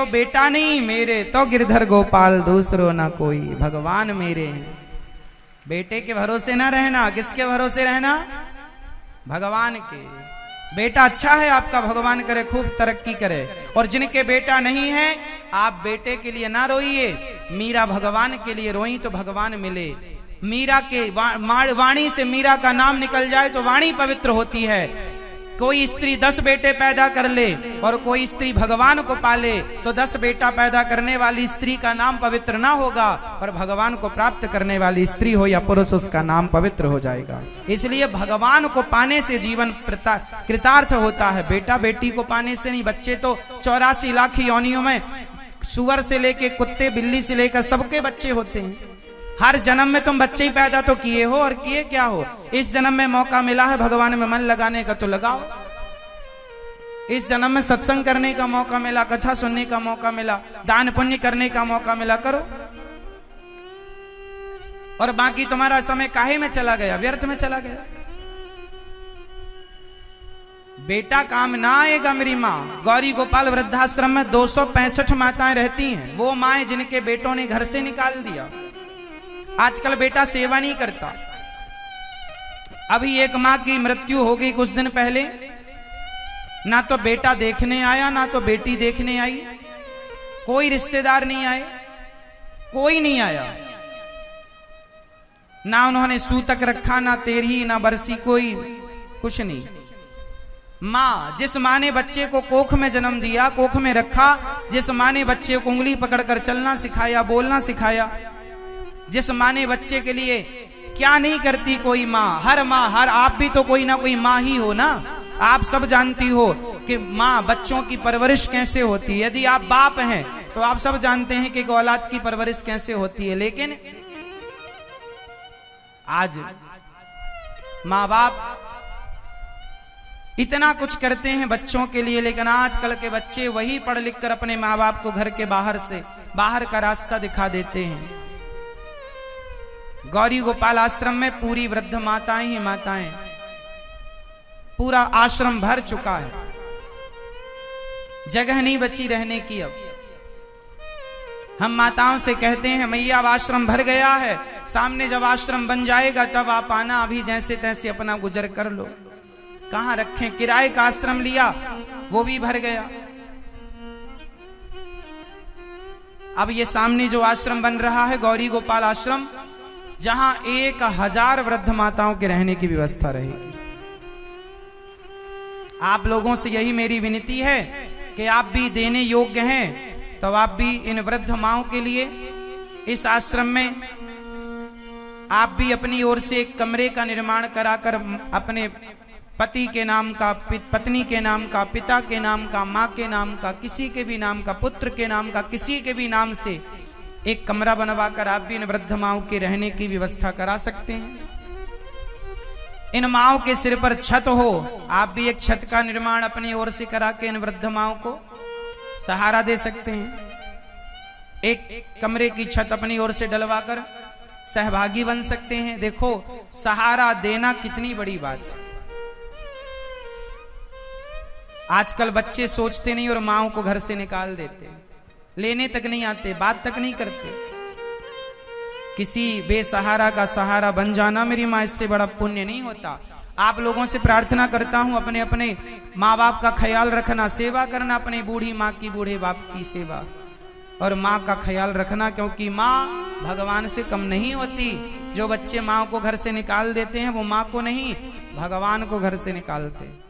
बेटा नहीं, मेरे तो गिरधर गोपाल दूसरो ना कोई, भगवान मेरे हैं। बेटे के भरोसे ना रहना, किसके भरोसे रहना? भगवान के। बेटा अच्छा है आपका, भगवान करे खूब तरक्की करे। और जिनके बेटा नहीं है, आप बेटे के लिए ना रोइए, मीरा भगवान के लिए रोई तो भगवान मिले। मीरा के वाणी से मीरा का नाम निकल जाए तो वाणी पवित्र होती है। कोई स्त्री 10 बेटे पैदा कर ले और कोई स्त्री भगवान को पाले तो 10 बेटा पैदा करने वाली स्त्री का नाम पवित्र ना होगा, पर भगवान को प्राप्त करने वाली स्त्री हो या पुरुष, उसका नाम पवित्र हो जाएगा। इसलिए भगवान को पाने से जीवन कृतार्थ होता है, बेटा बेटी को पाने से नहीं। बच्चे तो 84 लाख योनियों में, सुअर से लेके कुत्ते बिल्ली से लेकर सबके बच्चे होते हैं। हर जन्म में तुम बच्चे ही पैदा तो किए हो, और किए क्या हो? इस जन्म में मौका मिला है भगवान में मन लगाने का तो लगाओ। इस जन्म में सत्संग करने का मौका मिला, कथा सुनने का मौका मिला, दान पुण्य करने का मौका मिला, करो। और बाकी तुम्हारा समय काहे में चला गया? व्यर्थ में चला गया। बेटा काम ना आएगा। मेरी माँ गौरी गोपाल वृद्धाश्रम में 265 माताएं रहती हैं। वो माएं जिनके बेटों ने घर से निकाल दिया। आजकल बेटा सेवा नहीं करता। अभी एक मां की मृत्यु हो गई कुछ दिन पहले, ना तो बेटा देखने आया ना तो बेटी देखने आई, कोई रिश्तेदार नहीं आए, कोई नहीं आया, ना उन्होंने सूतक रखा, ना तेरही, ना बरसी, कोई कुछ नहीं। मां, जिस मां ने बच्चे को कोख में जन्म दिया, कोख में रखा, जिस मां ने बच्चे को उंगली पकड़कर चलना सिखाया, बोलना सिखाया, जिस माँ ने बच्चे के लिए क्या नहीं करती कोई माँ। हर माँ, हर आप भी तो कोई ना कोई माँ ही हो ना। आप सब जानती हो कि माँ बच्चों की परवरिश कैसे होती है। यदि आप बाप हैं तो आप सब जानते हैं कि औलाद की परवरिश कैसे होती है। लेकिन आज माँ बाप इतना कुछ करते हैं बच्चों के लिए, लेकिन आजकल के बच्चे वही पढ़ लिख कर अपने माँ बाप को घर के बाहर का रास्ता दिखा देते हैं। गौरी गोपाल आश्रम में पूरी वृद्ध माताएं ही माताएं, पूरा आश्रम भर चुका है, जगह नहीं बची रहने की। अब हम माताओं से कहते हैं मैया अब आश्रम भर गया है, सामने जब आश्रम बन जाएगा तब आप आना, अभी जैसे तैसे अपना गुजर कर लो। कहां रखें? किराए का आश्रम लिया, वो भी भर गया। अब ये सामने जो आश्रम बन रहा है गौरी गोपाल आश्रम, जहां 1000 वृद्ध माताओं के रहने की व्यवस्था रहेगी। आप लोगों से यही मेरी विनती है कि आप भी देने योग्य हैं तो आप भी इन वृद्ध माओं के लिए इस आश्रम में आप भी अपनी ओर से एक कमरे का निर्माण कराकर अपने पति के नाम का, पत्नी के नाम का, पिता के नाम का, माँ के नाम का, किसी के भी नाम का, पुत्र के नाम का, किसी के भी नाम से एक कमरा बनवाकर आप भी इन वृद्ध माओं के रहने की व्यवस्था करा सकते हैं। इन माओं के सिर पर छत हो, आप भी एक छत का निर्माण अपनी ओर से करा के इन वृद्ध माओं को सहारा दे सकते हैं। एक कमरे की छत अपनी ओर से डलवाकर सहभागी बन सकते हैं। देखो, सहारा देना कितनी बड़ी बात है। आजकल बच्चे सोचते नहीं और माओं को घर से निकाल देते, लेने तक नहीं आते, बात तक नहीं करते। किसी बेसहारा का सहारा बन जाना मेरी माँ, इससे बड़ा पुण्य नहीं होता। आप लोगों से प्रार्थना करता हूँ अपने अपने माँ बाप का ख्याल रखना, सेवा करना, अपनी बूढ़ी माँ की, बूढ़े बाप की सेवा और माँ का ख्याल रखना, क्योंकि माँ भगवान से कम नहीं होती। जो बच्चे माँ को घर से निकाल देते हैं वो माँ को नहीं, भगवान को घर से निकालते।